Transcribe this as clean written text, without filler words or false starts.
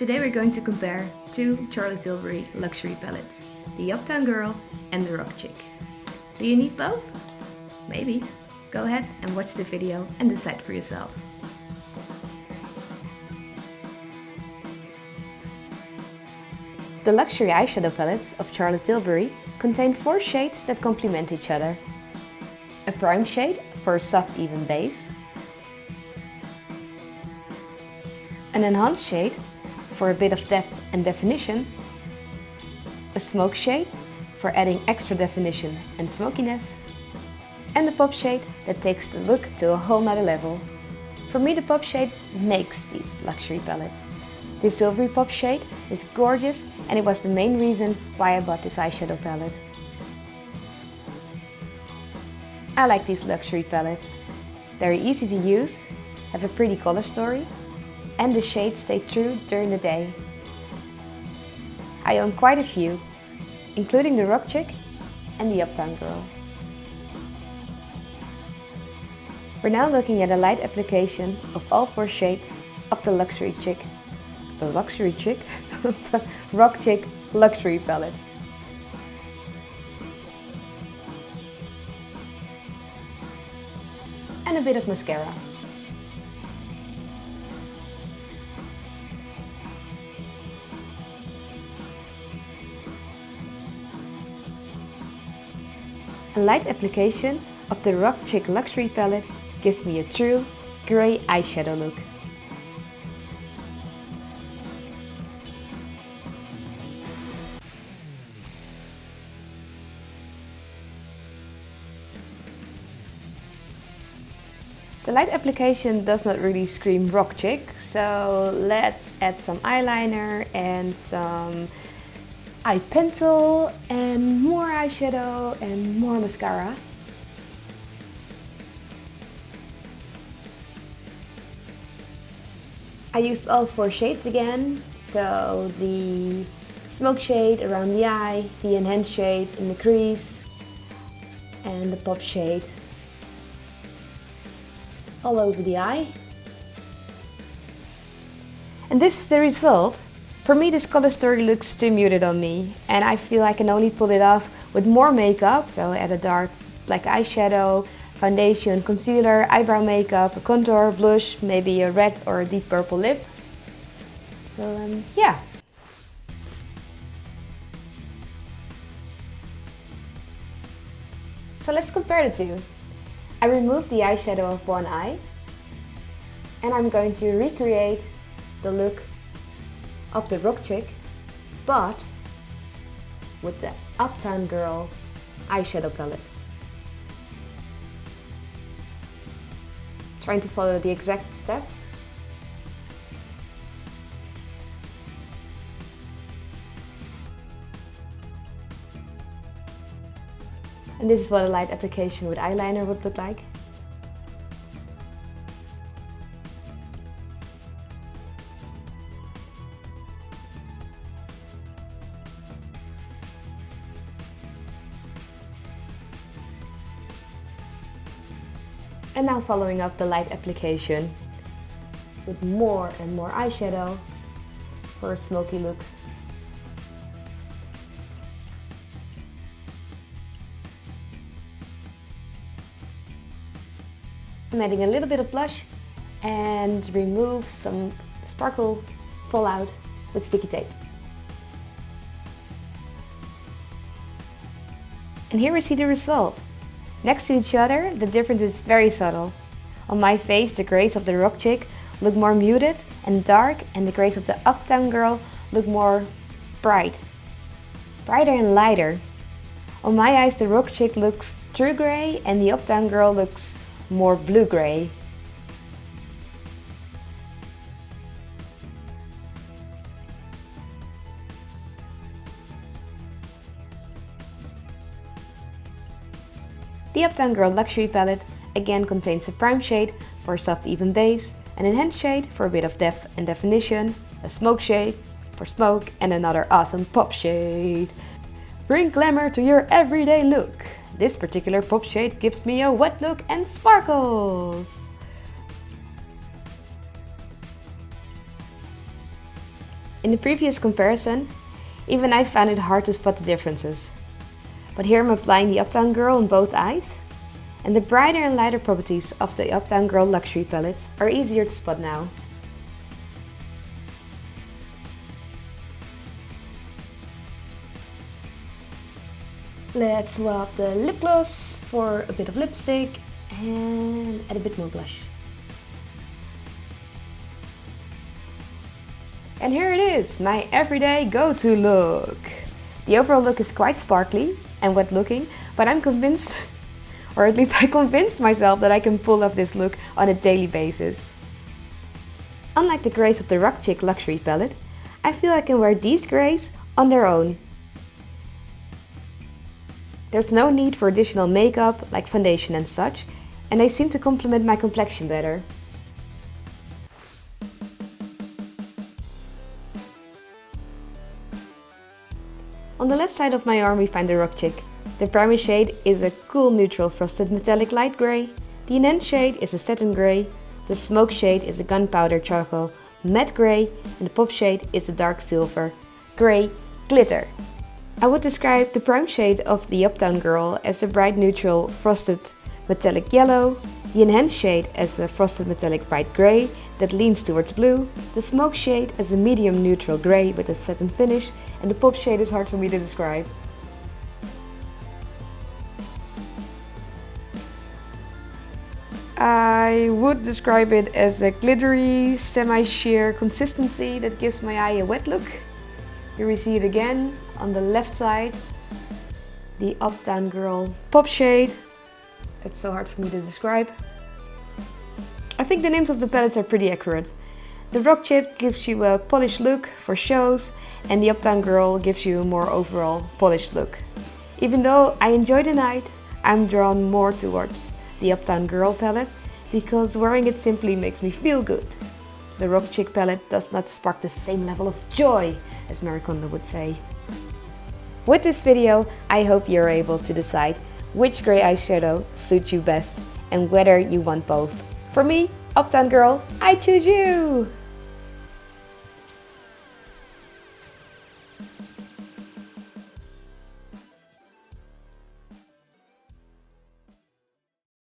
Today we're going to compare two Charlotte Tilbury luxury palettes, the Uptown Girl and the Rock Chick. Do you need both? Maybe. Go ahead and watch the video and decide for yourself. The luxury eyeshadow palettes of Charlotte Tilbury contain 4 shades that complement each other. A prime shade for a soft even base, an enhanced shade for a bit of depth and definition, a smoke shade for adding extra definition and smokiness, and a pop shade that takes the look to a whole nother level. For me, the pop shade makes these luxury palettes. This silvery pop shade is gorgeous and it was the main reason why I bought this eyeshadow palette. I like these luxury palettes. They're easy to use, have a pretty color story, and the shades stay true during the day. I own quite a few, including the Rock Chick and the Uptown Girl. We're now looking at a light application of all 4 shades of the Luxury Chick. The Luxury Chick? The Rock Chick Luxury Palette. And a bit of mascara. A light application of the Rock Chick Luxury Palette gives me a true grey eyeshadow look. The light application does not really scream Rock Chick, so let's add some eyeliner and some eye pencil and more eyeshadow and more mascara. I used all 4 shades again, so the smoke shade around the eye, the enhanced shade in the crease, and the pop shade all over the eye. And this is the result. For me, this color story looks too muted on me, and I feel I can only pull it off with more makeup. So I add a dark black eyeshadow, foundation, concealer, eyebrow makeup, a contour, blush, maybe a red or a deep purple lip. So yeah. So let's compare the two. I removed the eyeshadow of one eye, and I'm going to recreate the look of the Rock Chick, but with the Uptown Girl eyeshadow palette. Trying to follow the exact steps. And this is what a light application with eyeliner would look like. And now following up the light application with more and more eyeshadow for a smoky look. I'm adding a little bit of blush and remove some sparkle fallout with sticky tape. And here we see the result. Next to each other, the difference is very subtle. On my face, the grays of the Rock Chick look more muted and dark, and the grays of the Uptown Girl look more bright. Brighter and lighter. On my eyes, the Rock Chick looks true gray and the Uptown Girl looks more blue-gray. The Uptown Girl Luxury Palette again contains a prime shade for a soft even base, an enhanced shade for a bit of depth and definition, a smoke shade for smoke, and another awesome pop shade. Bring glamour to your everyday look. This particular pop shade gives me a wet look and sparkles. In the previous comparison, even I found it hard to spot the differences. But here I'm applying the Uptown Girl on both eyes, and the brighter and lighter properties of the Uptown Girl Luxury palette are easier to spot now. Let's swap the lip gloss for a bit of lipstick and add a bit more blush. And here it is, my everyday go-to look. The overall look is quite sparkly and wet looking, but I'm convinced, or at least I convinced myself that I can pull off this look on a daily basis. Unlike the grays of the Rock Chick Luxury palette, I feel I can wear these grays on their own. There's no need for additional makeup like foundation and such, and they seem to complement my complexion better. On the left side of my arm we find the Rock Chick. The primary shade is a cool neutral frosted metallic light grey, the enhanced shade is a satin grey, the smoke shade is a gunpowder charcoal matte grey, and the pop shade is a dark silver grey glitter. I would describe the prime shade of the Uptown Girl as a bright neutral frosted metallic yellow, the enhanced shade as a frosted metallic bright grey that leans towards blue, the smoke shade as a medium neutral grey with a satin finish, and the pop shade is hard for me to describe. I would describe it as a glittery, semi-sheer consistency that gives my eye a wet look. Here we see it again on the left side, the Uptown Girl pop shade. It's so hard for me to describe. I think the names of the palettes are pretty accurate. The Rock Chip gives you a polished look for shows, and the Uptown Girl gives you a more overall polished look. Even though I enjoy the night, I'm drawn more towards the Uptown Girl palette because wearing it simply makes me feel good. The Rock Chick palette does not spark the same level of joy, as Marie Kondo would say. With this video, I hope you're able to decide which grey eyeshadow suits you best and whether you want both. For me, Uptown Girl, I choose you!